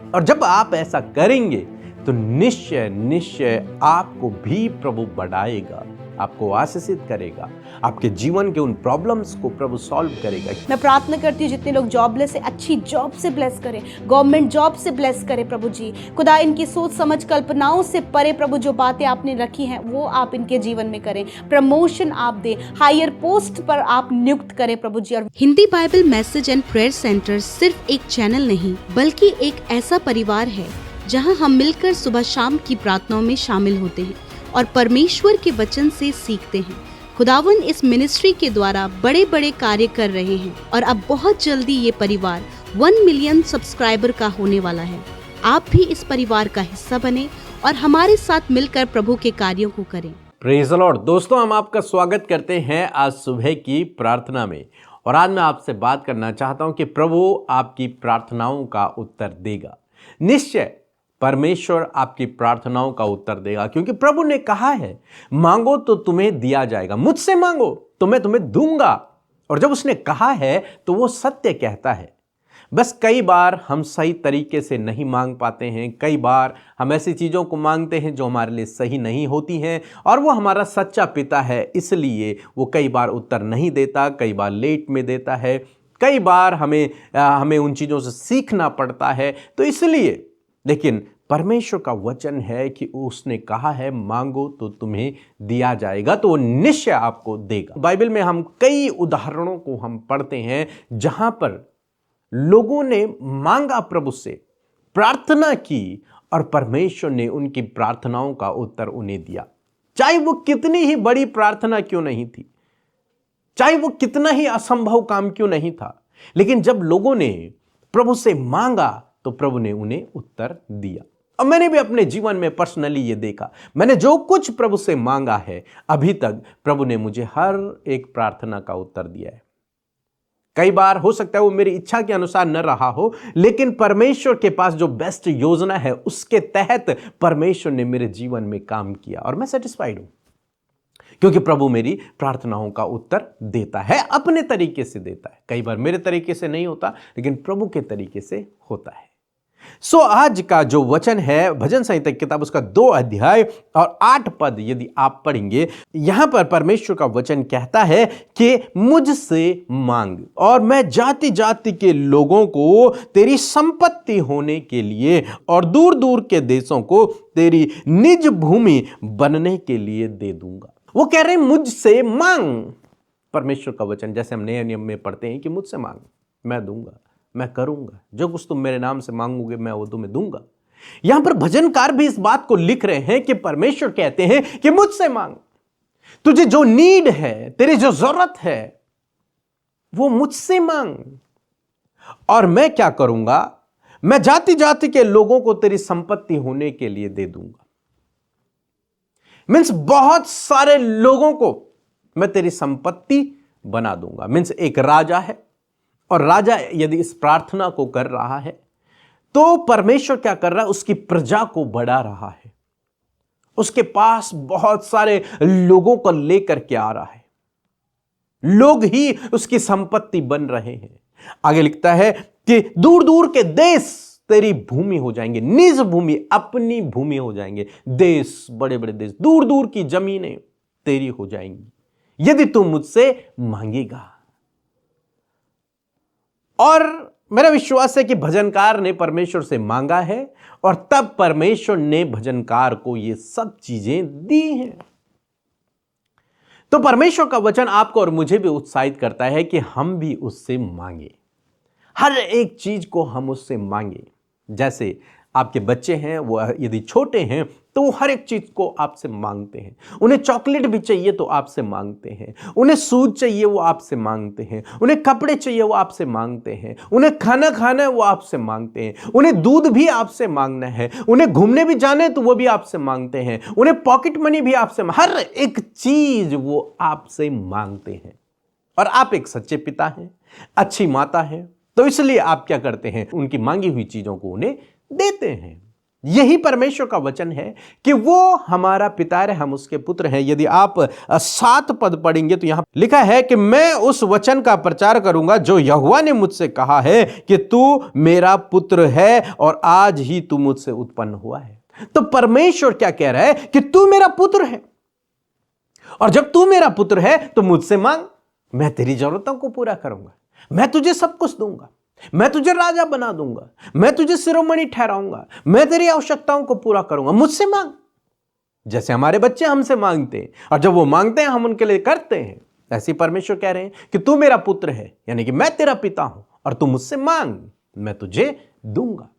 और जब आप ऐसा करेंगे तो निश्चय निश्चय आपको भी प्रभु बढ़ाएगा, आपको आशीषित करेगा, आपके जीवन के उन प्रॉब्लम्स को प्रभु सॉल्व करेगा। मैं प्रार्थना करती हूँ जितने लोग जॉबलेस है, अच्छी जॉब से ब्लेस करें, गवर्नमेंट जॉब से ब्लेस करें प्रभु जी। खुदा इनकी सोच समझ कल्पनाओं से परे प्रभु जो बातें आपने रखी हैं वो आप इनके जीवन में करें, प्रमोशन आप दें, हायर पोस्ट पर आप नियुक्त करें प्रभु जी। और Hindi Bible message and prayer centre सिर्फ एक चैनल नहीं बल्कि एक ऐसा परिवार है जहां हम मिलकर सुबह शाम की प्रार्थनाओं में शामिल होते हैं और परमेश्वर के वचन से सीखते हैं। खुदावन इस मिनिस्ट्री के द्वारा बड़े बड़े कार्य कर रहे हैं और अब बहुत जल्दी ये परिवार 1 मिलियन सब्सक्राइबर का होने वाला है। आप भी इस परिवार का हिस्सा बने और हमारे साथ मिलकर प्रभु के कार्यों को करें। Praise the Lord. दोस्तों, हम आपका स्वागत करते हैं आज सुबह की प्रार्थना में। और आज मैं आपसे बात करना चाहता हूं कि प्रभु आपकी प्रार्थनाओं का उत्तर देगा। निश्चय परमेश्वर आपकी प्रार्थनाओं का उत्तर देगा, क्योंकि प्रभु ने कहा है मांगो तो तुम्हें दिया जाएगा, मुझसे मांगो तो मैं तुम्हें दूंगा। और जब उसने कहा है तो वो सत्य कहता है। बस कई बार हम सही तरीके से नहीं मांग पाते हैं, कई बार हम ऐसी चीज़ों को मांगते हैं जो हमारे लिए सही नहीं होती हैं, और वो हमारा सच्चा पिता है, इसलिए वो कई बार उत्तर नहीं देता, कई बार लेट में देता है, कई बार हमें उन चीज़ों से सीखना पड़ता है। तो इसलिए लेकिन परमेश्वर का वचन है कि उसने कहा है मांगो तो तुम्हें दिया जाएगा, तो वो निश्चय आपको देगा। बाइबल में हम कई उदाहरणों को हम पढ़ते हैं जहां पर लोगों ने मांगा, प्रभु से प्रार्थना की और परमेश्वर ने उनकी प्रार्थनाओं का उत्तर उन्हें दिया। चाहे वो कितनी ही बड़ी प्रार्थना क्यों नहीं थी, चाहे वो कितना ही असंभव काम क्यों नहीं था, लेकिन जब लोगों ने प्रभु से मांगा तो प्रभु ने उन्हें उत्तर दिया। और मैंने भी अपने जीवन में पर्सनली ये देखा, मैंने जो कुछ प्रभु से मांगा है अभी तक प्रभु ने मुझे हर एक प्रार्थना का उत्तर दिया है। कई बार हो सकता है वो मेरी इच्छा के अनुसार न रहा हो, लेकिन परमेश्वर के पास जो बेस्ट योजना है उसके तहत परमेश्वर ने मेरे जीवन में काम किया और मैं सेटिस्फाइड हूं, क्योंकि प्रभु मेरी प्रार्थनाओं का उत्तर देता है, अपने तरीके से देता है। कई बार मेरे तरीके से नहीं होता, लेकिन प्रभु के तरीके से होता है। आज का जो वचन है भजन संहिता की किताब उसका 2 अध्याय और 8 पद यदि आप पढ़ेंगे, यहां पर परमेश्वर का वचन कहता है कि मुझसे मांग और मैं जाति जाति के लोगों को तेरी संपत्ति होने के लिए और दूर दूर के देशों को तेरी निज भूमि बनने के लिए दे दूंगा। वो कह रहे हैं मुझसे मांग। परमेश्वर का वचन जैसे हम नए नियम में पढ़ते हैं कि मुझसे मांग, मैं दूंगा, मैं करूंगा, जो कुछ तुम मेरे नाम से मांगोगे मैं वो तुम्हें दूंगा। यहां पर भजनकार भी इस बात को लिख रहे हैं कि परमेश्वर कहते हैं कि मुझसे मांग, तुझे जो नीड है, तेरी जो जरूरत है वो मुझसे मांग और मैं क्या करूंगा, मैं जाति जाति के लोगों को तेरी संपत्ति होने के लिए दे दूंगा। मीन्स बहुत सारे लोगों को मैं तेरी संपत्ति बना दूंगा। मीन्स एक राजा है और राजा यदि इस प्रार्थना को कर रहा है तो परमेश्वर क्या कर रहा है, उसकी प्रजा को बढ़ा रहा है, उसके पास बहुत सारे लोगों को लेकर के आ रहा है, लोग ही उसकी संपत्ति बन रहे हैं। आगे लिखता है कि दूर दूर के देश तेरी भूमि हो जाएंगे, निज भूमि, अपनी भूमि हो जाएंगे। देश, बड़े बड़े देश, दूर दूर की जमीनें तेरी हो जाएंगी यदि तू मुझसे मांगेगा। और मेरा विश्वास है कि भजनकार ने परमेश्वर से मांगा है और तब परमेश्वर ने भजनकार को ये सब चीजें दी हैं। तो परमेश्वर का वचन आपको और मुझे भी उत्साहित करता है कि हम भी उससे मांगे, हर एक चीज को हम उससे मांगे। जैसे आपके बच्चे हैं, वो यदि छोटे हैं तो वो हर एक चीज को आपसे मांगते हैं। उन्हें चॉकलेट भी चाहिए तो आपसे मांगते हैं, उन्हें सूद चाहिए वो आपसे मांगते हैं, उन्हें कपड़े चाहिए वो आपसे मांगते हैं, उन्हें खाना खाना है वो आपसे मांगते हैं, उन्हें दूध भी आपसे मांगना है, उन्हें घूमने भी जाना है तो वो भी आपसे मांगते हैं, उन्हें पॉकेट मनी भी आपसे, हर एक चीज वो आपसे मांगते हैं। और आप एक सच्चे पिता हैं, अच्छी माता हैं, तो इसलिए आप क्या करते हैं, उनकी मांगी हुई चीजों को उन्हें देते हैं। यही परमेश्वर का वचन है कि वो हमारा पिता है, हम उसके पुत्र हैं। यदि आप 7 पद पढ़ेंगे तो यहां लिखा है कि मैं उस वचन का प्रचार करूंगा जो यहोवा ने मुझसे कहा है कि तू मेरा पुत्र है और आज ही तू मुझसे उत्पन्न हुआ है। तो परमेश्वर क्या कह रहा है कि तू मेरा पुत्र है, और जब तू मेरा पुत्र है तो मुझसे मांग, मैं तेरी जरूरतों को पूरा करूंगा, मैं तुझे सब कुछ दूंगा, मैं तुझे राजा बना दूंगा, मैं तुझे शिरोमणि ठहराऊंगा, मैं तेरी आवश्यकताओं को पूरा करूंगा, मुझसे मांग। जैसे हमारे बच्चे हमसे मांगते हैं और जब वो मांगते हैं हम उनके लिए करते हैं, ऐसे परमेश्वर कह रहे हैं कि तू मेरा पुत्र है, यानी कि मैं तेरा पिता हूं और तू मुझसे मांग, मैं तुझे दूंगा।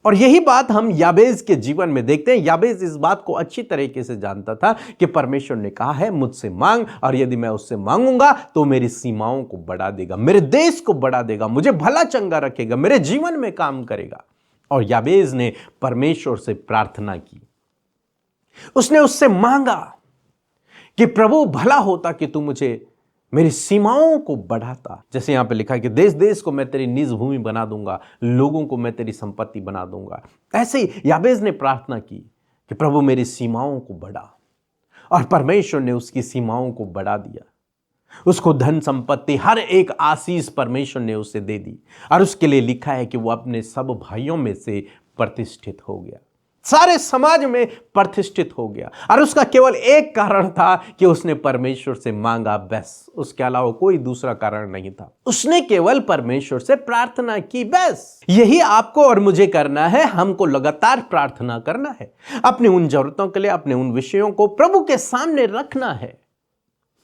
और यही बात हम याबेज के जीवन में देखते हैं। याबेज इस बात को अच्छी तरीके से जानता था कि परमेश्वर ने कहा है मुझसे मांग, और यदि मैं उससे मांगूंगा तो मेरी सीमाओं को बढ़ा देगा, मेरे देश को बढ़ा देगा, मुझे भला चंगा रखेगा, मेरे जीवन में काम करेगा। और याबेज ने परमेश्वर से प्रार्थना की, उसने उससे मांगा कि प्रभु भला होता कि तू मुझे मेरी सीमाओं को बढ़ाता। जैसे यहां पे लिखा है कि देश देश को मैं तेरी निज भूमि बना दूंगा, लोगों को मैं तेरी संपत्ति बना दूंगा। ऐसे ही याबेज ने प्रार्थना की कि प्रभु मेरी सीमाओं को बढ़ा, और परमेश्वर ने उसकी सीमाओं को बढ़ा दिया। उसको धन संपत्ति, हर एक आशीष परमेश्वर ने उसे दे दी, और उसके लिए लिखा है कि वो अपने सब भाइयों में से प्रतिष्ठित हो गया, सारे समाज में प्रतिष्ठित हो गया। और उसका केवल एक कारण था कि उसने परमेश्वर से मांगा, बस। उसके अलावा कोई दूसरा कारण नहीं था। उसने केवल परमेश्वर से प्रार्थना की, बस। यही आपको और मुझे करना है। हमको लगातार प्रार्थना करना है, अपनी उन जरूरतों के लिए, अपने उन विषयों को प्रभु के सामने रखना है।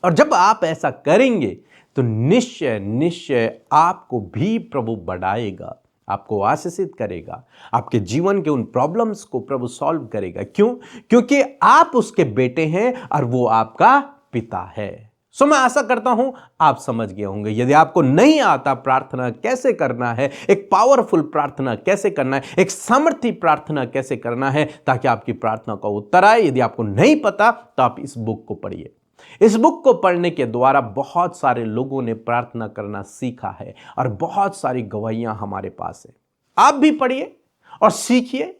और जब आप ऐसा करेंगे तो निश्चय निश्चय आपको भी प्रभु बढ़ाएगा, आपको आशीषित करेगा, आपके जीवन के उन प्रॉब्लम्स को प्रभु सॉल्व करेगा। क्यों? क्योंकि आप उसके बेटे हैं और वो आपका पिता है। सो मैं आशा करता हूं आप समझ गए होंगे। यदि आपको नहीं आता प्रार्थना कैसे करना है, एक पावरफुल प्रार्थना कैसे करना है, एक सामर्थी प्रार्थना कैसे करना है ताकि आपकी प्रार्थना का उत्तर आए, यदि आपको नहीं पता तो आप इस बुक को पढ़िए। इस बुक को पढ़ने के द्वारा बहुत सारे लोगों ने प्रार्थना करना सीखा है और बहुत सारी गवाहियां हमारे पास है। आप भी पढ़िए और सीखिए,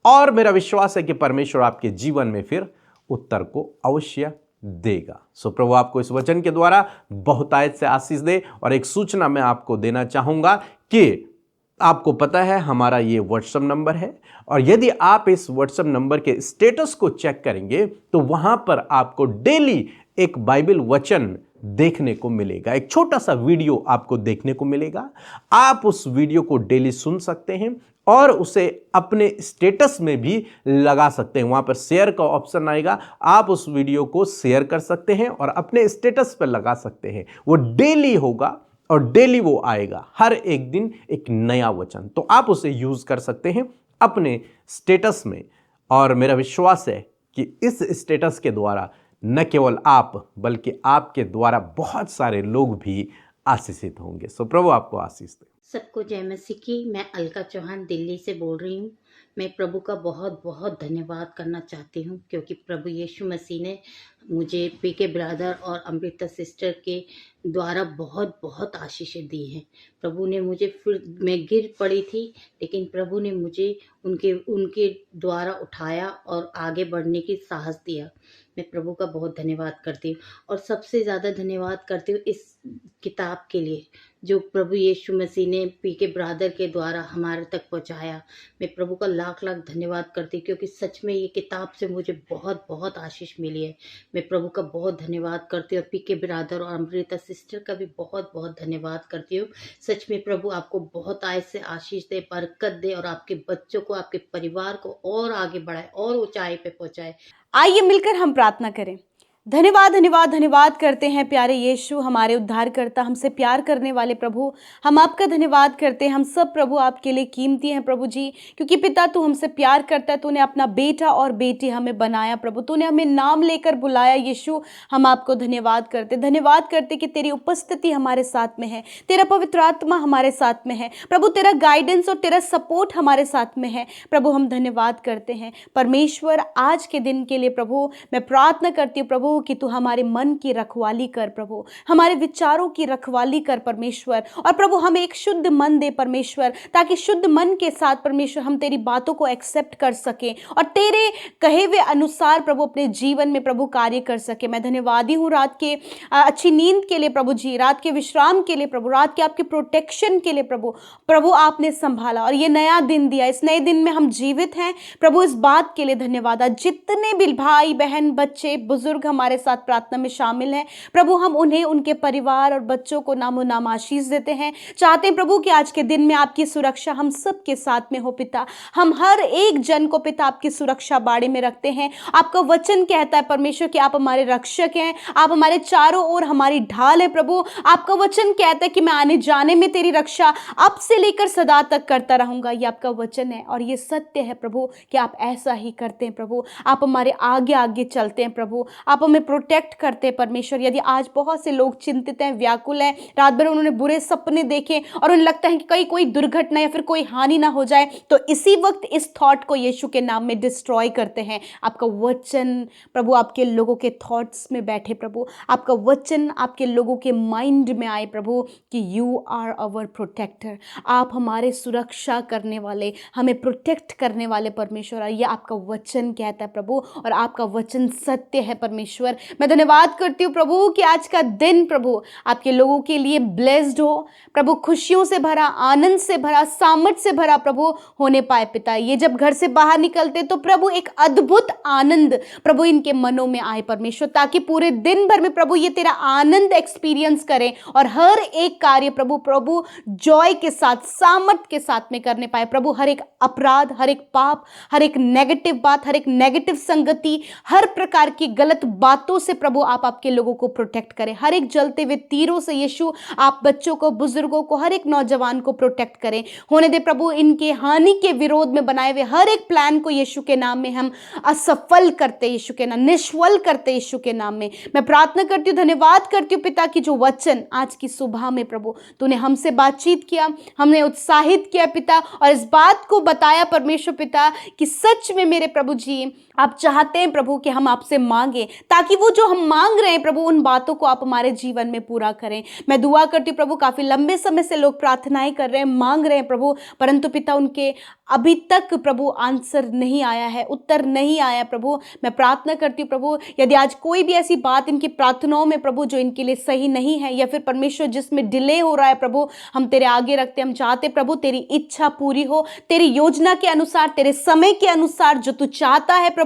और मेरा विश्वास है कि परमेश्वर आपके जीवन में फिर उत्तर को अवश्य देगा। सो प्रभु आपको इस वचन के द्वारा बहुतायत से आशीष दे। और एक सूचना मैं आपको देना चाहूंगा कि आपको पता है हमारा ये व्हाट्सएप नंबर है, और यदि आप इस व्हाट्सएप नंबर के स्टेटस को चेक करेंगे तो वहां पर आपको डेली एक बाइबल वचन देखने को मिलेगा, एक छोटा सा वीडियो आपको देखने को मिलेगा। आप उस वीडियो को डेली सुन सकते हैं और उसे अपने स्टेटस में भी लगा सकते हैं। वहां पर शेयर का ऑप्शन आएगा, आप उस वीडियो को शेयर कर सकते हैं और अपने स्टेटस पर लगा सकते हैं। वो डेली होगा और डेली वो आएगा, हर एक दिन एक नया वचन। तो आप उसे यूज कर सकते हैं अपने स्टेटस में, और मेरा विश्वास है कि इस स्टेटस के द्वारा न केवल आप बल्कि आपके द्वारा बहुत सारे लोग भी आशीषित होंगे। सो प्रभु आपको आशीष दे। सबको जय मसीह की। मैं अलका चौहान दिल्ली से बोल रही हूँ। मैं प्रभु का बहुत बहुत धन्यवाद करना चाहती हूँ, क्योंकि प्रभु यीशु मसीह ने मुझे पीके ब्रदर और अमृता सिस्टर के द्वारा बहुत बहुत आशीषें दी हैं। प्रभु ने मुझे, फिर मैं गिर पड़ी थी, लेकिन प्रभु ने मुझे उनके द्वारा उठाया और आगे बढ़ने की साहस दिया। मैं प्रभु का बहुत धन्यवाद करती हूँ, और सबसे ज़्यादा धन्यवाद करती हूँ इस किताब के लिए जो प्रभु यीशु मसीह ने पीके ब्रदर के द्वारा हमारे तक पहुँचाया। मैं प्रभु का लाख लाख धन्यवाद करती हूँ, क्योंकि सच में ये किताब से मुझे बहुत बहुत आशीष मिली है। मैं प्रभु का बहुत धन्यवाद करती हूँ, और पीके ब्रदर और अमृता सिस्टर का भी बहुत बहुत धन्यवाद करती हूँ। सच में प्रभु आपको बहुत आय से आशीष दे, बरकत दे, और आपके बच्चों को, आपके परिवार को और आगे बढ़ाए और ऊंचाई पे पहुंचाए। आइए मिलकर हम प्रार्थना करें। धन्यवाद धन्यवाद धन्यवाद करते हैं प्यारे यीशु, हमारे उद्धारकर्ता, हमसे प्यार करने वाले प्रभु। हम आपका धन्यवाद करते हैं। हम सब प्रभु आपके लिए कीमती हैं प्रभु जी, क्योंकि पिता तू हमसे प्यार करता है। तूने अपना बेटा और बेटी हमें बनाया प्रभु, तूने हमें नाम लेकर बुलाया यीशु। हम आपको धन्यवाद करते कि तेरी उपस्थिति हमारे साथ में है, तेरा पवित्र आत्मा हमारे साथ में है प्रभु, तेरा गाइडेंस और तेरा सपोर्ट हमारे साथ में है प्रभु। हम धन्यवाद करते हैं परमेश्वर आज के दिन के लिए प्रभु। मैं प्रार्थना करती हूँ प्रभु प्रभु कि तू हमारे मन की रखवाली कर प्रभु, हमारे विचारों की रखवाली कर परमेश्वर। और प्रभु हमें एक शुद्ध मन दे परमेश्वर, ताकि शुद्ध मन के साथ परमेश्वर हम तेरी बातों को एक्सेप्ट कर सकें और तेरे कहे हुए अनुसार प्रभु अपने जीवन में प्रभु कार्य कर सके। मैं धन्यवादी हूँ रात के अच्छी नींद के लिए प्रभु जी, रात के विश्राम के लिए प्रभु, रात के आपके प्रोटेक्शन के लिए प्रभु आपने संभाला और ये नया दिन दिया। इस नए दिन में हम जीवित हैं प्रभु, इस बात के लिए धन्यवाद। जितने भी भाई बहन बच्चे बुजुर्ग हमारे साथ प्रार्थना में शामिल हैं प्रभु, हम उन्हें, उनके परिवार और बच्चों को नामो नाम आशीष देते हैं। चाहते हैं प्रभु कि आज के दिन में आपकी सुरक्षा हम सब के साथ में हो पिता। हम हर एक जन को पिता आपकी सुरक्षा बाड़ी में रखते हैं। आपका वचन कहता है परमेश्वर कि आप हमारे रक्षक हैं, आप हमारे चारों ओर हमारी ढाल है प्रभु। आपका वचन कहता है कि मैं आने जाने में तेरी रक्षा अब से लेकर सदा तक करता रहूंगा। ये आपका वचन है और ये सत्य है प्रभु कि आप ऐसा ही करते हैं प्रभु। आप हमारे आगे आगे चलते हैं प्रभु, आप हमें प्रोटेक्ट करते हैं परमेश्वर। यदि आज बहुत से लोग चिंतित हैं, व्याकुल हैं, रात भर उन्होंने बुरे सपने देखे और उन्हें लगता है कि कहीं कोई दुर्घटना या फिर कोई हानि ना हो जाए, तो इसी वक्त इस थॉट को यीशु के नाम में डिस्ट्रॉय करते हैं। आपका वचन प्रभु आपके लोगों के थॉट्स में बैठे प्रभु, आपका वचन आपके लोगों के माइंड में आए प्रभु कि यू आर आवर प्रोटेक्टर। आप हमारे सुरक्षा करने वाले, हमें प्रोटेक्ट करने वाले परमेश्वर, ये आपका वचन कहता है प्रभु और आपका वचन सत्य है परमेश्वर। मैं धन्यवाद करती हूँ प्रभु कि आज का दिन प्रभु आपके लोगों के लिए ब्लेस्ड हो प्रभु, खुशियों से भरा, आनंद से भरा, सामर्थ से भरा प्रभु होने पाए पिता। ये जब घर से बाहर निकलते तो प्रभु एक अद्भुत आनंद प्रभु इनके मनों में आए परमेश्वर, ताकि पूरे दिन भर में प्रभु ये तेरा आनंद एक्सपीरियंस करें और हर एक कार्य प्रभु जॉय के साथ, सामर्थ के साथ में करने पाए प्रभु। हर एक अपराध, हर एक पाप, हर एक नेगेटिव बात, हर एक नेगेटिव संगति, हर प्रकार की गलत बातों से प्रभु आप आपके लोगों को प्रोटेक्ट करें। हर एक जलते हुए तीरों से यीशु आप बच्चों को, बुजुर्गों को, हर एक नौजवान को प्रोटेक्ट करें। होने दे प्रभु इनके हानि के विरोध में बनाए हुए हर एक प्लान को यीशु के नाम में हम असफल करते, यीशु के नाम, निष्फल करते यीशु के नाम में। मैं प्रार्थना करती हूँ, धन्यवाद करती हूँ पिता की जो वचन आज की सुबह में प्रभु तूने हमसे बातचीत किया, हमने उत्साहित किया पिता, और इस बात को बताया परमेश्वर पिता कि सच में मेरे प्रभु जी आप चाहते हैं प्रभु कि हम आपसे मांगे, ताकि वो जो हम मांग रहे हैं प्रभु उन बातों को आप हमारे जीवन में पूरा करें। मैं दुआ करती हूँ प्रभु, काफी लंबे समय से लोग प्रार्थनाएं कर रहे हैं, मांग रहे हैं प्रभु, परंतु पिता उनके अभी तक प्रभु आंसर नहीं आया है, उत्तर नहीं आया प्रभु। मैं प्रार्थना करती हूँ प्रभु, यदि आज कोई भी ऐसी बात इनकी प्रार्थनाओं में प्रभु जो इनके लिए सही नहीं है, या फिर परमेश्वर जिसमें डिले हो रहा है प्रभु, हम तेरे आगे रखते हैं। हम चाहते प्रभु तेरी इच्छा पूरी हो, तेरी योजना के अनुसार, तेरे समय के अनुसार, जो तू चाहता है प्रभु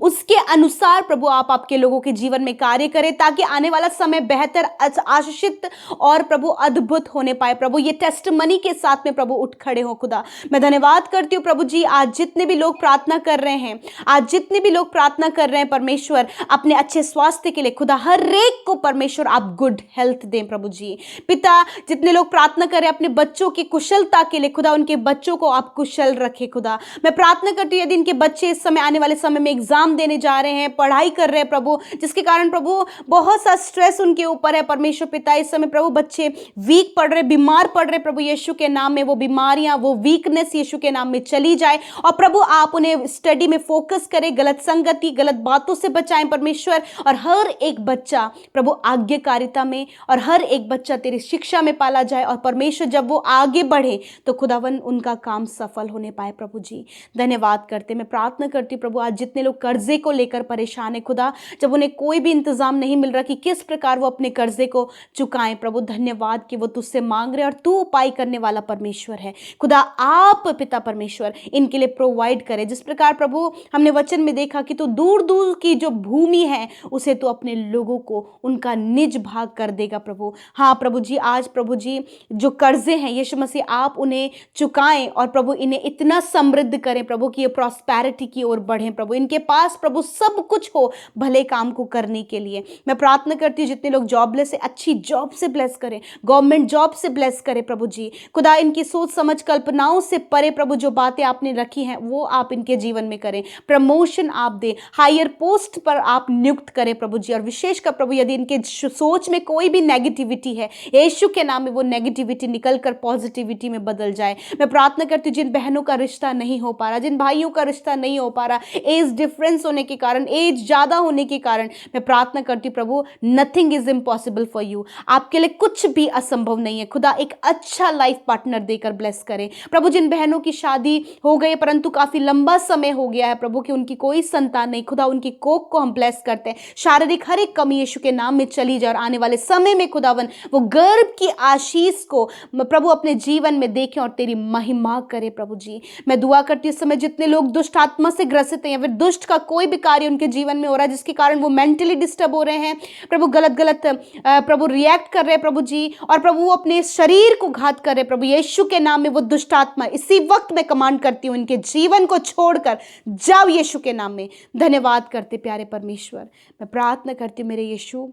उसके अनुसार प्रभु आप आपके लोगों के जीवन में कार्य करें, ताकि आने वाला समय बेहतर, आशीषित और प्रभु अद्भुत होने पाए प्रभु। ये टेस्टमनी के साथ में प्रभु उठ खड़े हो खुदा। मैं धन्यवाद करती हूँ प्रभु जी, आज जितने भी लोग प्रार्थना कर रहे हैं, आज जितने भी लोग प्रार्थना कर रहे हैं परमेश्वर अपने अच्छे स्वास्थ्य के लिए खुदा, हर एक को परमेश्वर आप गुड हेल्थ दें प्रभु जी। पिता जितने लोग प्रार्थना कर रहे हैं अपने बच्चों की कुशलता के लिए खुदा, उनके बच्चों को आप कुशल रखें खुदा। मैं प्रार्थना करती हूँ यदि इनके बच्चे इस समय, आने वाले समय में एग्जाम देने जा रहे हैं, पढ़ाई कर रहे हैं प्रभु, जिसके कारण प्रभु बहुत सा स्ट्रेस उनके ऊपर है परमेश्वर पिता, इस समय प्रभु बच्चे वीक पड़ रहे, बीमार पड़ रहे प्रभु, यीशु के नाम में वो बीमारियां, वो वीकनेस यीशु के नाम में चली जाए, और प्रभु आप उन्हें स्टडी में फोकस करें, गलत संगति, गलत बातों से बचाएं परमेश्वर। और हर एक बच्चा प्रभु आज्ञाकारिता में, और हर एक बच्चा तेरी शिक्षा में पाला जाए, और परमेश्वर जब वो आगे बढ़े तो खुदावन उनका काम सफल होने पाए प्रभु जी। धन्यवाद करते, मैं प्रार्थना करती प्रभु आज जितने लोग कर्जे को लेकर परेशान है खुदा, जब उन्हें कोई भी इंतजाम नहीं मिल रहा कि किस प्रकार वो अपने कर्जे को चुकाएं प्रभु, धन्यवाद कि वो तुझसे मांग रहे और तू उपाय करने वाला परमेश्वर है खुदा। आप पिता परमेश्वर इनके लिए प्रोवाइड करे, जिस प्रकार प्रभु हमने वचन में देखा कि तू दूर दूर की जो भूमि है उसे तू अपने लोगों को उनका निज भाग कर देगा प्रभु। हाँ प्रभु जी, आज प्रभु जी जो कर्जे हैं यीशु मसीह आप उन्हें चुकाएं, और प्रभु इन्हें इतना समृद्ध करें प्रभु कि ये प्रॉस्पेरिटी की ओर बढ़ें प्रभु, इनके पास प्रभु सब कुछ हो भले काम को करने के लिए। मैं प्रार्थना करती हूँ जितने लोग जॉबलेस है, अच्छी जॉब से ब्लेस करें, गवर्नमेंट जॉब से ब्लेस करें प्रभु जी खुदा। इनकी सोच समझ कल्पनाओं से परे प्रभु जो बातें आपने रखी हैं वो आप इनके जीवन में करें, प्रमोशन आप दें, हायर पोस्ट पर आप नियुक्त करें प्रभु जी। और विशेषकर प्रभु यदि इनके सोच में कोई भी नेगेटिविटी है, यीशु के नाम में वो नेगेटिविटी निकल कर पॉजिटिविटी में बदल जाए। मैं प्रार्थना करती हूँ जिन बहनों का रिश्ता नहीं हो पा रहा, जिन भाइयों का रिश्ता नहीं हो पा रहा, एज डिफरेंस होने के कारण, एज ज़्यादा होने के कारण कारण मैं प्रार्थना करती हूँ प्रभु, nothing is impossible for you. आपके लिए कुछ भी असंभव नहीं है। खुदा एक अच्छा लाइफ पार्टनर देकर ब्लेस करें प्रभु। जिन बहनों की शादी हो गई परंतु काफी लंबा समय हो गया है प्रभु कि उनकी कोई संतान नहीं, खुदा उनकी कोख को हम ब्लेस करते हैं। शारीरिक हर एक कमी यीशु के नाम में चली जाए और आने वाले समय में खुदावन वो गर्भ की आशीष को प्रभु अपने जीवन में देखें और तेरी महिमा करे प्रभु जी। मैं दुआ करती हूँ इस समय जितने लोग दुष्ट आत्मा से ग्रसित हैं या फिर दुष्ट का कोई भी कार्य उनके जीवन में हो रहा है जिसके कारण वो मेंटली डिस्टर्ब हो रहे हैं प्रभु, गलत प्रभु रिएक्ट कर रहे हैं प्रभु जी, और प्रभु वो अपने शरीर को घात कर रहे प्रभु, यीशु के नाम में वो दुष्ट आत्मा इसी वक्त मैं कमांड करती हूँ इनके जीवन को छोड़कर जाओ यीशु के नाम में। धन्यवाद करते प्यारे परमेश्वर, मैं प्रार्थना करती हूँ मेरे यीशु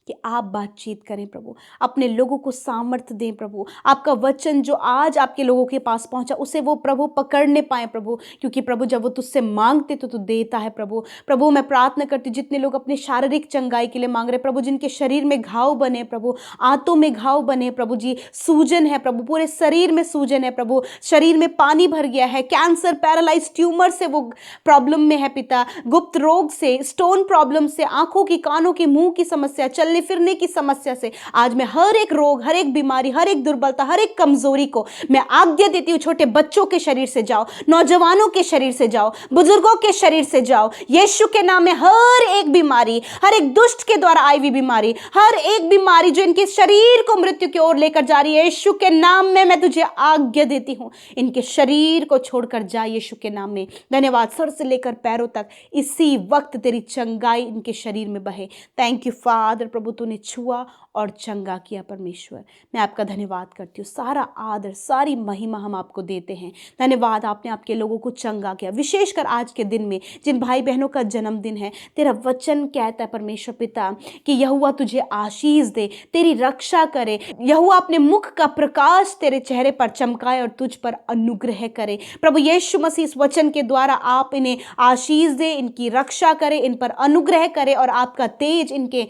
कि आप बातचीत करें प्रभु, अपने लोगों को सामर्थ्य दें प्रभु। आपका वचन जो आज आपके लोगों के पास पहुंचा उसे वो प्रभु पकड़ने पाए प्रभु, क्योंकि प्रभु जब वो तुझसे मांगते तो तू देता है प्रभु। प्रभु मैं प्रार्थना करती हूँ जितने लोग अपने शारीरिक चंगाई के लिए मांग रहे प्रभु, जिनके शरीर में घाव बने प्रभु, आंतों में घाव बने प्रभु जी, सूजन है प्रभु, पूरे शरीर में सूजन है प्रभु, शरीर में पानी भर गया है, कैंसर, पैरालाइज, ट्यूमर से वो प्रॉब्लम में है पिता, गुप्त रोग से, स्टोन प्रॉब्लम से, आंखों की, कानों की, मुंह की समस्या, चलने फिरने की समस्या से, आज मैं हर एक रोग, हर एक बीमारी, हर एक दुर्बलता, हर एक कमजोरी को मैं आज्ञा देती हूं, छोटे बच्चों के शरीर से जाओ, नौजवानों के शरीर से जाओ, बुजुर्गों के शरीर से जाओ यीशु के नाम में। हर एक बीमारी, हर एक दुष्ट के द्वारा आई हुई बीमारी, हर एक बीमारी जो इनके शरीर को मृत्यु की ओर लेकर जा रही है, यीशु के नाम में मैं तुझे आज्ञा देती हूं, इनके शरीर को छोड़कर जा यीशु के नाम में। धन्यवाद, सर से लेकर पैरों तक इसी वक्त तेरी चंगाई इनके शरीर में बहे। थैंक यू फादर, प्रभु तूने छुआ और चंगा किया परमेश्वर, मैं आपका धन्यवाद करती हूँ। सारा आदर, सारी महिमा हम आपको देते हैं। धन्यवाद, आपने आपके लोगों को चंगा किया, विशेषकर आज के दिन में जिन भाई बहनों का जन्मदिन है। तेरा वचन कहता है परमेश्वर पिता कि यहोवा तुझे आशीष दे, तेरी रक्षा करे, यहोवा अपने मुख का प्रकाश तेरे चेहरे पर चमकाए और तुझ पर अनुग्रह करे। प्रभु यीशु मसीह इस वचन के द्वारा आप इन्हें आशीष दे, इनकी रक्षा करे, इन पर अनुग्रह करे और आपका तेज इनके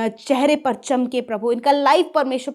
चेहरे पर चमके प्रभु, इनका लाइफ परमेश्वर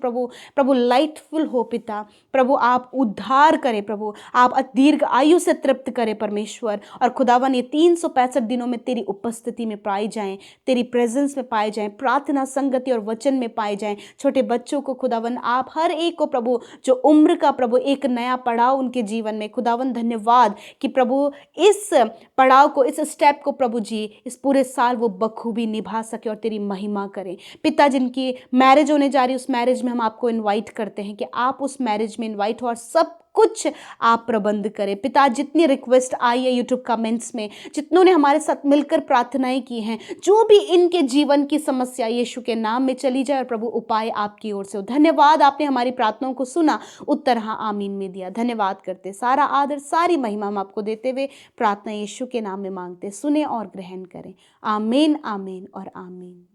प्रभु लाइटफुल हो पिता। प्रभु आप उद्धार करें प्रभु, आप दीर्घ आयु से तृप्त करें परमेश्वर, और खुदावन ये 365 दिनों में तेरी उपस्थिति में पाए जाएं, तेरी प्रेजेंस में पाए जाएं, प्रार्थना, संगति और वचन में पाए जाएं। छोटे बच्चों को खुदावन आप हर एक को प्रभु, जो उम्र का प्रभु एक नया पड़ाव उनके जीवन में, खुदावन धन्यवाद कि प्रभु इस पड़ाव को, इस स्टेप को प्रभु जी इस पूरे साल वो बखूबी निभा सके और तेरी महिमा करें पिता। जिनकी मैरिज होने जा रही है उस मैरिज में हम आपको इनवाइट करते हैं कि आप उस मैरिज में इनवाइट हो और सब कुछ आप प्रबंध करें पिता। जितनी रिक्वेस्ट आई है यूट्यूब कमेंट्स में, जितनों ने हमारे साथ मिलकर प्रार्थनाएं की हैं, जो भी इनके जीवन की समस्या यीशु के नाम में चली जाए और प्रभु उपाय आपकी ओर से हो। धन्यवाद, आपने हमारी प्रार्थनाओं को सुना, उत्तर हाँ आमीन में दिया। धन्यवाद करते, सारा आदर, सारी महिमा हम आपको देते हुए प्रार्थना यीशु के नाम में मांगते, सुने और ग्रहण करें। आमीन, आमीन और आमीन।